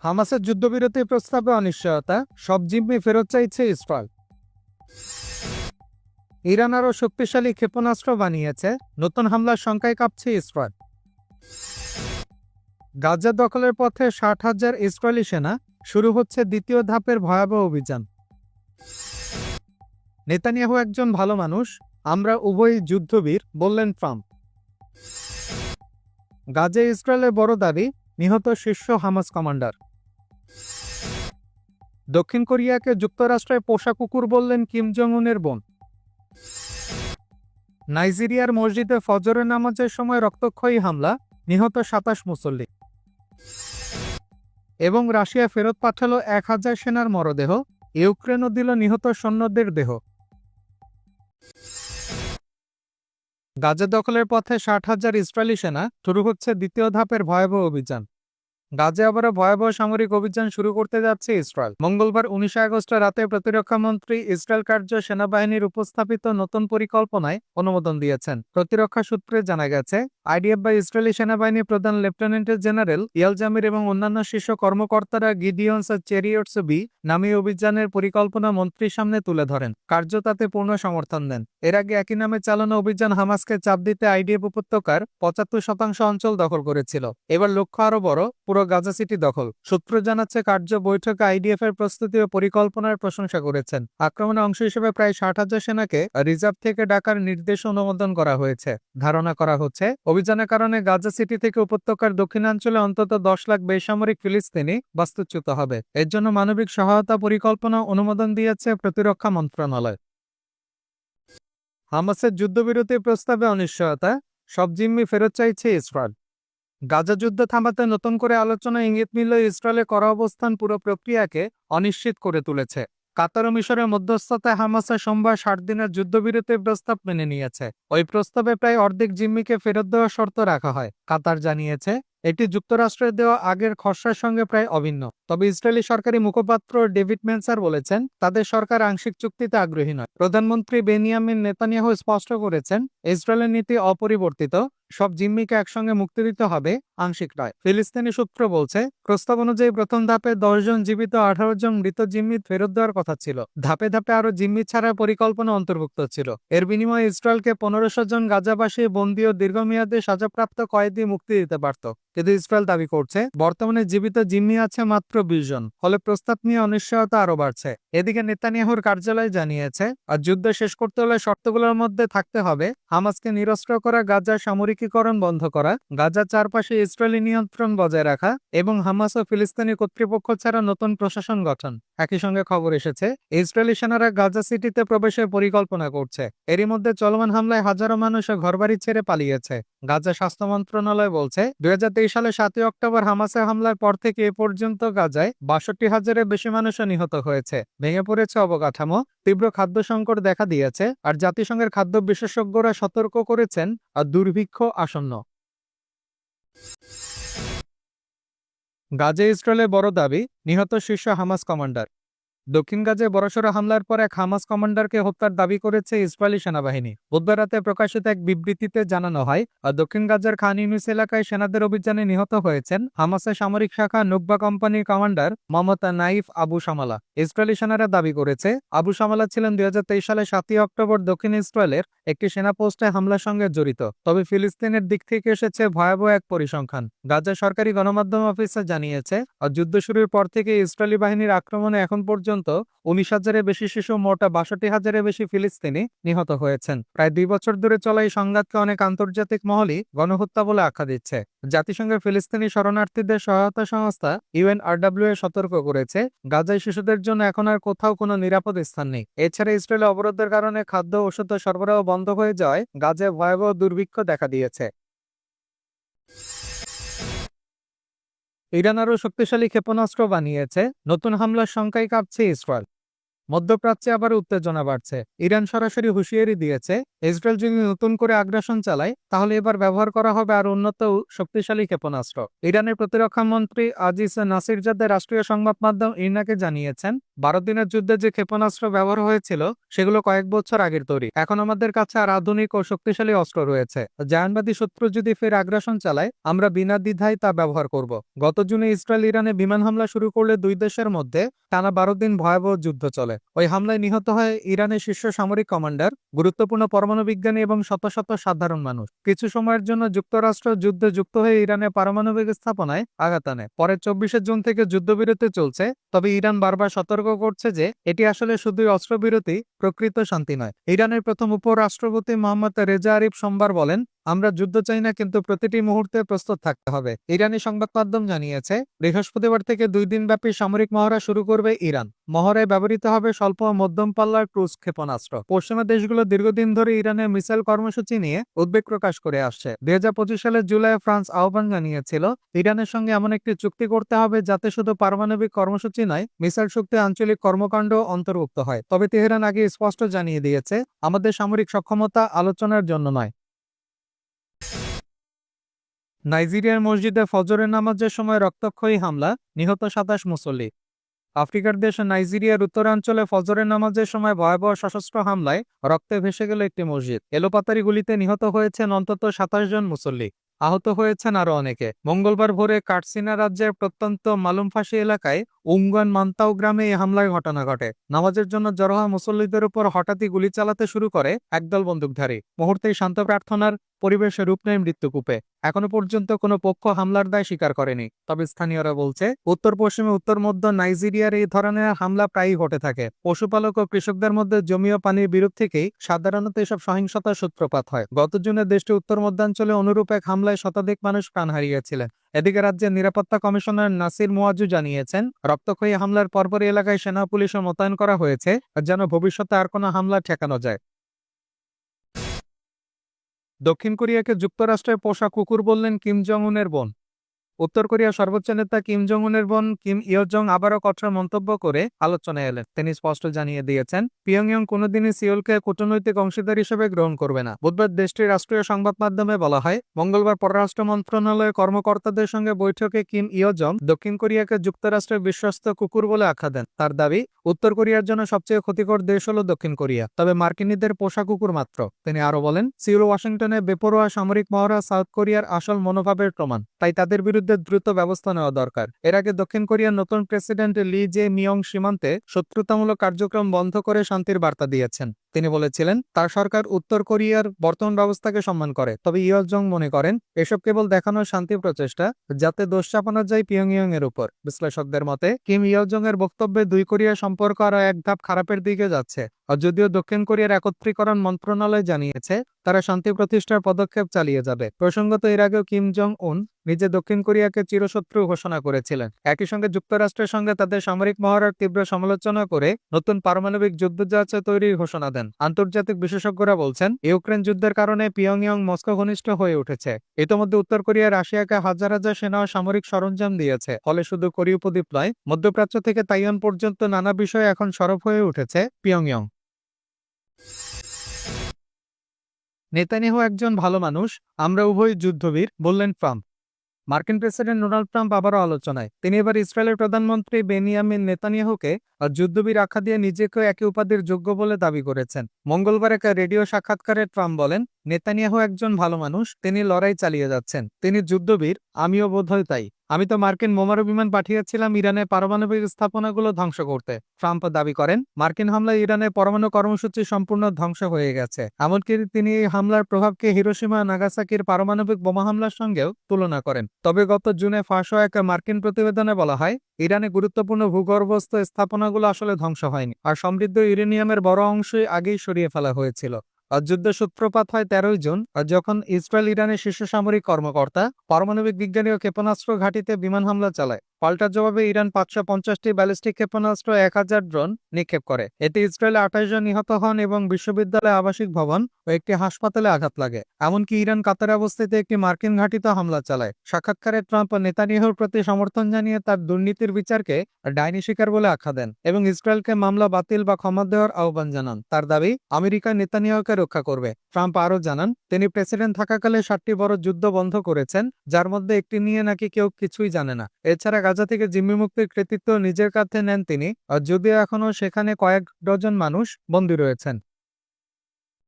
হামাসের যুদ্ধবিরতি প্রস্তাবে অনিশ্চয়তা, সব জিম্মি ফেরত চাইছে ইসরায়েল। ইরান আরও শক্তিশালী ক্ষেপণাস্ত্র বানিয়েছে, নতুন হামলার শঙ্কায় কাঁপছে ইসরায়েল। গাজা দখলের পথে 60,000 ইসরায়েলি সেনা, শুরু হচ্ছে দ্বিতীয় ধাপের ভয়াবহ অভিযান। নেতানিয়াহু একজন ভালো মানুষ, আমরা উভয়ই যুদ্ধবীর, বললেন ট্রাম্প। গাজা ইসরায়েলের বড় দাবি, নিহত শীর্ষ হামাস কমান্ডার। দক্ষিণ কোরিয়াকে যুক্তরাষ্ট্রের পোষা কুকুর বললেন কিম জং উনের বোন। নাইজেরিয়ার মসজিদে ফজরের নামাজের সময় রক্তক্ষয়ী হামলা, নিহত 27 মুসল্লি। এবং রাশিয়া ফেরত পাঠালো 1000 সেনার মরদেহ, ইউক্রেনও দিল নিহত সৈন্যদের দেহ। গাজা দখলের পথে 60,000 ইসরায়েলি সেনা, শুরু হচ্ছে দ্বিতীয় ধাপের ভয়াবহ অভিযান। গাজা আবারও ভয়াবহ সামরিক অভিযান শুরু করতে যাচ্ছে ইসরায়েল। মঙ্গলবার 19 আগস্ট রাতে প্রতিরক্ষামন্ত্রী ইসরায়েল কার্য সেনাবাহিনীর উপস্থাপিত নতুন পরিকল্পনায় অনুমোদন দিয়েছেন। প্রতিরক্ষা সূত্রে জানা গেছে, আইডিএফ বা ইসরায়েলি সেনাবাহিনী প্রধান লেফটেন্যান্ট জেনারেল ইয়াল জামির এবং অন্যান্য শীর্ষ কর্মকর্তারা গিডিয়ন্স চেরিয়টস বি নামে অভিযানের পরিকল্পনা মন্ত্রীর সামনে তুলে ধরেন। কার্য তাতে পূর্ণ সমর্থন দেন। এর আগে একই নামে চালানো অভিযান হামাসকে চাপ দিতে আইডিএফ উপত্যকার 75% অঞ্চল দখল করেছিল। এবার লক্ষ্য আরো বড়, পুরো গাজা সিটি দখল। সূত্র জানাচ্ছে, কার্য বৈঠকে আইডিএফ এর প্রস্তুতি ও পরিকল্পনার প্রশংসা করেছেন। আক্রমণের অংশ হিসেবে প্রায় 60,000 সেনাকে রিজার্ভ থেকে ডাকার নির্দেশ অনুমোদন করা হয়েছে। ধারণা করা হচ্ছে, অভিযানের কারণে গাজা সিটি থেকে উপত্যকার দক্ষিণাঞ্চলে অন্তত 10 লাখ বেসামরিক ফিলিস্তিনি বাস্তুচ্যুত হবে। এর জন্য মানবিক সহায়তা পরিকল্পনা অনুমোদন দিয়েছে প্রতিরক্ষা মন্ত্রণালয়। হামাসের যুদ্ধবিরতির প্রস্তাবে অনিশ্চয়তা, সব জিম্মি ফেরত চাইছে ইসরায়েল। গাজা যুদ্ধ থামাতে নতুন করে আলোচনা ইঙ্গিত মিলল ইসরায়েলের করা অবস্থান পুরো প্রক্রিয়াকে অনিশ্চিত করে তুলেছে। কাতার ও মিশরের মধ্যস্থতায় হামাসে সোমবার 60 দিনের যুদ্ধবিরতির প্রস্তাব মেনে নিয়েছে। ওই প্রস্তাবে প্রায় অর্ধেক জিম্মিকে ফেরত দেওয়ার শর্ত রাখা হয়। কাতার জানিয়েছে, এটি যুক্তরাষ্ট্রের দেওয়া আগের খসড়ার সঙ্গে প্রায় অভিন্ন। তবে ইসরায়েলি সরকারি মুখপাত্র ডেভিড মেন্সার বলেছেন, তাদের সরকার আংশিক চুক্তিতে আগ্রহী নয়। প্রধানমন্ত্রী বেনিয়ামিন নেতানিয়াহু স্পষ্ট করেছেন, ইসরায়েলের নীতি অপরিবর্তিত, সব জিম্মিকে একসঙ্গে মুক্তি দিতে হবে, আংশিক নয়। ফিলিস্তিনি সূত্র বলছে, প্রস্তাব অনুযায়ী প্রথম ধাপে 10 জন জীবিত 18 জন মৃত জিম্মি ফেরত দেওয়ার কথা ছিল। ধাপে ধাপে আরো জিম্মি ছাড়ার পরিকল্পনা অন্তর্ভুক্ত ছিল। এর বিনিময়ে ইসরায়েলকে 1500 জন গাজাবাসী বন্দী ও দীর্ঘমেয়াদে সাজাপ্রাপ্ত কয়েদি মুক্তি দিতে পারত। কিন্তু ইসরায়েল দাবি করছে, বর্তমানে জীবিত জিম্মি আছে মাত্র 20 জন। ফলে প্রস্তাব নিয়ে অনিশ্চয়তা আরো বাড়ছে। এদিকে নেতানিয়াহুর কার্যালয় জানিয়েছে, আর যুদ্ধ শেষ করতে হলে শর্তগুলোর মধ্যে থাকতে হবে হামাসকে নিরস্ত্র করা, গাজার সামরিকীকরণ বন্ধ করা, গাজার চারপাশে ইসরায়েলি নিয়ন্ত্রণ বজায় রাখা এবং হামাস ও ফিলিস্তিনি কর্তৃপক্ষ ছাড়া নতুন প্রশাসন গঠন। একই সঙ্গে খবর এসেছে, ইসরায়েলি সেনারা গাজা সিটিতে প্রবেশের পরিকল্পনা করছে। এরই মধ্যে চলমান হামলায় হাজারো মানুষ ঘরবাড়ি ছেড়ে পালিয়েছে। গাজা স্বাস্থ্য মন্ত্রণালয় বলছে, 2023 সালে 7 অক্টোবর হামাসের হামলার পর থেকে এ পর্যন্ত গাজায় 62,000-এর বেশি মানুষ নিহত হয়েছে। ভেঙে পড়েছে অবকাঠামো, তীব্র খাদ্য সংকট দেখা দিয়েছে, আর জাতিসংঘের খাদ্য বিশেষজ্ঞরা সতর্ক করেছেন, আর দুর্ভিক্ষ আসন্ন। গাজা ইসরায়েলের বড় দাবি, নিহত শীর্ষ হামাস কমান্ডার। দক্ষিণ গাজায় বড়সড় হামলার পর এক হামাস কমান্ডারকে হত্যার দাবি করেছে ইসরায়েলি সেনাবাহিনী। বুধবার রাতে প্রকাশিত এক বিবৃতিতে জানানো হয়, দক্ষিণ গাজার খান ইউনিস এলাকায় সেনাদের অভিযানে নিহত হয়েছেন হামাসের সামরিক শাখা নুকবা কোম্পানির commander Mohammad Naif Abu Samala. ইসরায়েলি সেনারা দাবি করেছে, আবু সামালা ছিলেন 2023 সালে 7 অক্টোবর দক্ষিণ ইসরায়েলের একটি সেনা পোস্টে হামলার সঙ্গে জড়িত। তবে ফিলিস্তিনের দিক থেকে এসেছে ভয়াবহ এক পরিসংখ্যান। গাজার সরকারি গণমাধ্যম অফিসে জানিয়েছে, যুদ্ধ শুরুর পর থেকে ইসরায়েলি বাহিনীর আক্রমণে এখন পর্যন্ত 19,000-এর বেশি শিশু, মোট 62,000-এর বেশি ফিলিস্তিনি নিহত হয়েছেন। প্রায় 2 বছর ধরে চলা এই সংঘাতকে অনেক আন্তর্জাতিক মহলই গণহত্যা বলে আখ্যা দিচ্ছে। জাতিসংঘের ফিলিস্তিনি শরণার্থীদের সহায়তা সংস্থা UNRWA সতর্ক করেছে, গাজায় শিশুদের জন্য এখন আর কোথাও কোনো নিরাপদ স্থান নেই। এছাড়া ইসরায়েল অবরোধের কারণে খাদ্য ও ওষুধ সরবরাহ বন্ধ হয়ে যাওয়ায় গাজায় ভয়াবহ দুর্ভিক্ষ দেখা দিয়েছে। ইরান আরও শক্তিশালী ক্ষেপণাস্ত্র বানিয়েছে, নতুন হামলার শঙ্কায় কাঁপছে ইসরায়েল। মধ্যপ্রাচ্যে আবার উত্তেজনা বাড়ছে। ইরান সরাসরি হুঁশিয়ারি দিয়েছে, ইসরায়েল যদি নতুন করে আগ্রাসন চালায় তাহলে এবার ব্যবহার করা হবে আর উন্নত শক্তিশালী ক্ষেপণাস্ত্র। ইরানের প্রতিরক্ষা মন্ত্রী আজিজ নাসিরজাদে রাষ্ট্রীয় সংবাদ মাধ্যম ইরনাকে জানিয়েছেন, 12 দিনের যুদ্ধে যে ক্ষেপণাস্ত্র ব্যবহার হয়েছিল সেগুলো কয়েক বছর আগের তৈরি। এখন আমাদের কাছে আর আধুনিক ও শক্তিশালী অস্ত্র রয়েছে। জাহানবাদী শত্রু যদি ফের আগ্রাসন চালায় আমরা বিনা দ্বিধায় তা ব্যবহার করব। গত জুনে ইসরায়েল ইরানে বিমান হামলা শুরু করলে দুই দেশের মধ্যে টানা 12 দিন ভয়াবহ যুদ্ধ চলে। ওই হামলায় নিহত হয় ইরানের শীর্ষ সামরিক কমান্ডার, গুরুত্বপূর্ণ পরমাণু বিজ্ঞানী এবং শত শত সাধারণ মানুষ। কিছু সময়ের জন্য যুক্তরাষ্ট্র যুদ্ধে যুক্ত হয়ে ইরানের পারমাণবিক স্থাপনায় আঘাত আনে। পরে 24শে জুন থেকে যুদ্ধবিরতি চলছে, তবে ইরান বারবার সতর্ক করছে যে এটি আসলে শুধুই অস্ত্রবিরতি, প্রকৃত শান্তি নয়। ইরানের প্রথম উপরাষ্ট্রপতি মোহাম্মদ রেজা আরিফ সোমবার বলেন, আমরা যুদ্ধ চাই না, কিন্তু প্রতিটি মুহূর্তে প্রস্তুত থাকতে হবে। ইরানি সংবাদ মাধ্যম জানিয়েছে, বৃহস্পতিবার থেকে 2 দিনব্যাপী সামরিক মহড়া শুরু করবে ইরান। মহড়ায় ব্যবহৃত হবে স্বল্প ও মধ্যম পাল্লার ক্রুজ ক্ষেপণাস্ত্র। পশ্চিমা দেশগুলো দীর্ঘদিন ধরে ইরানের মিসাইল কর্মসূচি নিয়ে উদ্বেগ প্রকাশ করে আসছে। 2025 সালের জুলাইয়ে ফ্রান্স আহ্বান জানিয়েছিল, ইরানের সঙ্গে এমন একটি চুক্তি করতে হবে যাতে শুধু পারমাণবিক কর্মসূচি নয়, মিসাইল শক্তি আঞ্চলিক কর্মকাণ্ড অন্তর্ভুক্ত হয়। তবে তেহরান আগে স্পষ্ট জানিয়ে দিয়েছে, আমাদের সামরিক সক্ষমতা আলোচনার জন্য নয়। নাইজেরিয়ার মসজিদে ফজরের নামাজের সময় রক্তক্ষয়ী হামলা, নিহত 27 মুসল্লি। আফ্রিকার দেশ নাইজেরিয়ার উত্তরাঞ্চলে ফজরের নামাজের সময় ভয়াবহ সশস্ত্র হামলায় রক্তে ভেসে গেল একটি মসজিদ। এলোপাতারি গুলিতে নিহত হয়েছেন অন্তত 27 জন মুসল্লি। আহত হয়েছেন আরো অনেকে। মঙ্গলবার ভোরে কাটসিনা রাজ্যের প্রত্যন্ত মালুমফাসি এলাকায় উঙ্গান মান্তাও গ্রামে এই হামলার ঘটনা ঘটে। নামাজের জন্য জড়ো হওয়া মুসল্লিদের উপর হঠাৎই গুলি চালাতে শুরু করে একদল বন্দুকধারী। মুহূর্তেই শান্ত প্রার্থনার পরিবেশে রূপ নেয় মৃত্যুকূপে। এখনো পর্যন্ত কোনো পক্ষ হামলার দায় স্বীকার করেনি, তবে স্থানীয়রা বলছে উত্তর পশ্চিমে উত্তর মধ্য নাইজেরিয়ার এই ধরনের হামলা প্রায়ই ঘটে থাকে। পশুপালক ও কৃষকদের মধ্যে জমি ও পানির বিরোধ থেকেই সাধারণত এসব সহিংসতার সূত্রপাত হয়। গত জুনে দেশটির উত্তর মধ্যাঞ্চলে অনুরূপ এক হামলায় শতাধিক মানুষ প্রাণ হারিয়েছিলেন। এদিকে রাজ্যের নিরাপত্তা কমিশনার নাসির মুয়াজ্জু জানিয়েছেন, রক্তক্ষয়ী হামলার পরপরই এলাকায় সেনা পুলিশও মোতায়েন করা হয়েছে যেন ভবিষ্যতে আর কোনো হামলা ঠেকানো যায়। দক্ষিণ কোরিয়াকে যুক্তরাষ্ট্রের পোষা কুকুর বললেন কিম জং উনের বোন। উত্তর কোরিয়ার সর্বোচ্চ নেতা কিম জং উনের বোন কিম ইয় জং আবারও কঠোর মন্তব্য করে আলোচনায় এলেন। তিনি স্পষ্ট জানিয়ে দিয়েছেন, পিয়ংইয়ং কোনোদিনই সিওলকে কূটনৈতিক অংশীদার হিসেবে গ্রহণ করবে না। বুধবার দেশটির রাষ্ট্রীয় সংবাদ মাধ্যমে বলা হয়, মঙ্গলবার পররাষ্ট্র মন্ত্রণালয়ের কর্মকর্তাদের সঙ্গে বৈঠকে কিম ইয় জং দক্ষিণ কোরিয়াকে যুক্তরাষ্ট্রের বিশ্বস্ত কুকুর বলে আখ্যা দেন। তার দাবি, উত্তর কোরিয়ার জন্য সবচেয়ে ক্ষতিকর দেশ হল দক্ষিণ কোরিয়া, তবে মার্কিনীদের পোষা কুকুর মাত্র। তিনি আরো বলেন, সিউল ওয়াশিংটনে বেপরোয়া সামরিক মহড়া সাউথ কোরিয়ার আসল মনোভাবের প্রমাণ, তাই তাদের বিরুদ্ধে দ্রুত ব্যবস্থা নেওয়া দরকার। এর আগে দক্ষিণ কোরিয়ার নতুন প্রেসিডেন্ট লি জে মিয়ং সীমান্তে শত্রুতামূলক কার্যক্রম বন্ধ করে শান্তির বার্তা দিয়েছেন। তিনি বলেছিলেন, তার সরকার উত্তর কোরিয়ার বর্তমান ব্যবস্থাকে সম্মান করে, তবে ইয় জং মনে করেন এসব কেবল দেখানোর শান্তি প্রচেষ্টা, যাতে দোষ চাপানো যায় পিয়ংইয়ং এর উপর। বিশ্লেষকদের মতে, কিম ইয় জং এর বক্তব্যে দুই কোরিয়ার সম্পর্ক আরো এক ধাপ খারাপের দিকে যাচ্ছে। আর যদিও দক্ষিণ কোরিয়ার একত্রীকরণ মন্ত্রণালয় জানিয়েছে তারা শান্তি প্রতিষ্ঠার পদক্ষেপ চালিয়ে যাবে। প্রসঙ্গত, এর আগেও কিম জং উন নিজে দক্ষিণ কোরিয়াকে চিরশত্রু ঘোষণা করেছিলেন। একই সঙ্গে যুক্তরাষ্ট্রের সঙ্গে তাদের সামরিক মহড়ার তীব্র সমালোচনা করে নতুন পারমাণবিক যুদ্ধজাহাজ তৈরির ঘোষণা দেন। আন্তর্জাতিক বিশেষজ্ঞরা বলছেন, ইউক্রেন যুদ্ধের কারণে পিয়ংইয়ং মস্কো ঘনিষ্ঠ হয়ে উঠেছে। ইতোমধ্যে উত্তর কোরিয়া রাশিয়াকে হাজার হাজার সেনা ও সামরিক সরঞ্জাম দিয়েছে। ফলে শুধু কোরীয় উপদ্বীপ নয়, মধ্যপ্রাচ্য থেকে তাইওয়ান পর্যন্ত নানা বিষয়ে এখন সরব হয়ে উঠেছে পিয়ংইয়ং। নেতানিয়াহু একজন ভালো মানুষ, আমরা উভয় যুদ্ধবীর, বললেন ট্রাম্প। মার্কিন প্রেসিডেন্ট ডোনাল্ড ট্রাম্প আবারও আলোচনায়। তিনি এবার ইসরায়েলের প্রধানমন্ত্রী বেনিয়ামিন নেতানিয়াহুকে যুদ্ধবীর আখ্যা দিয়ে নিজেকে একই উপাধির যোগ্য বলে দাবি করেছেন। মঙ্গলবার এক রেডিও সাক্ষাৎকারে ট্রাম্প বলেন, নেতানিয়াহু একজন ভালো মানুষ, তিনি লড়াই চালিয়ে যাচ্ছেন, তিনি যুদ্ধবীর, আমিও বোধহয় তাই। আমি তো মার্কিন বোমারু বিমান পাঠিয়েছিলাম ইরানের পারমাণবিক স্থাপনাগুলো ধ্বংস করতে। ট্রাম্প দাবি করেন, মার্কিন হামলায় ইরানের পরমাণু কর্মসূচি সম্পূর্ণ ধ্বংস হয়ে গেছে। এমনকি তিনি এই হামলার প্রভাবকে হিরোশিমা নাগাসাকির পারমাণবিক বোমা হামলার সঙ্গেও তুলনা করেন। তবে গত জুনে ফাঁস হওয়া এক মার্কিন প্রতিবেদনে বলা হয়, ইরানে গুরুত্বপূর্ণ ভূগর্ভস্থ স্থাপনাগুলো আসলে ধ্বংস হয়নি, আর সমৃদ্ধ ইউরেনিয়ামের বড় অংশই আগেই সরিয়ে ফেলা হয়েছিল। যুদ্ধের সূত্রপাত হয় 13 জুন, যখন ইসরায়েল ইরানের শীর্ষ সামরিক কর্মকর্তা, পারমাণবিক বিজ্ঞানী ও ক্ষেপণাস্ত্র ঘাঁটিতে বিমান হামলা চালায়। পাল্টা জবাবে ইরান 550টি ব্যালিস্টিক ক্ষেপণাস্ত্র 1000 ড্রোন নিক্ষেপ করে। এতে ইসরায়েলে 28 জন নিহত হন এবং বিশ্ববিদ্যালয়, আবাসিক ভবন ও একটি হাসপাতালে আঘাত লাগে। এমনকি ইরান কাতারে অবস্থিত একটি মার্কিন ঘাঁটিতে হামলা চালায়। সাক্ষাৎকারে ট্রাম্প নেতানিয়াহুর প্রতি সমর্থন জানিয়ে তার দুর্নীতির বিচারকে ডাইনি শিকার বলে আখ্যা দেন এবং ইসরায়েলকে মামলা বাতিল বা ক্ষমা দেওয়ার আহ্বান জানান। তার দাবি, আমেরিকা নেতানিয়াহুকে রক্ষা করবে। ট্রাম্প আরও জানান, তিনি প্রেসিডেন্ট থাকাকালে 7টি বড় যুদ্ধ বন্ধ করেছেন, যার মধ্যে একটি নিয়ে নাকি কেউ কিছুই জানে না। এছাড়া গাজা থেকে জিম্মি মুক্তির কৃতিত্ব নিজের কাঁধে নেন তিনি, যদিও এখনও সেখানে কয়েক ডজন মানুষ বন্দী রয়েছেন।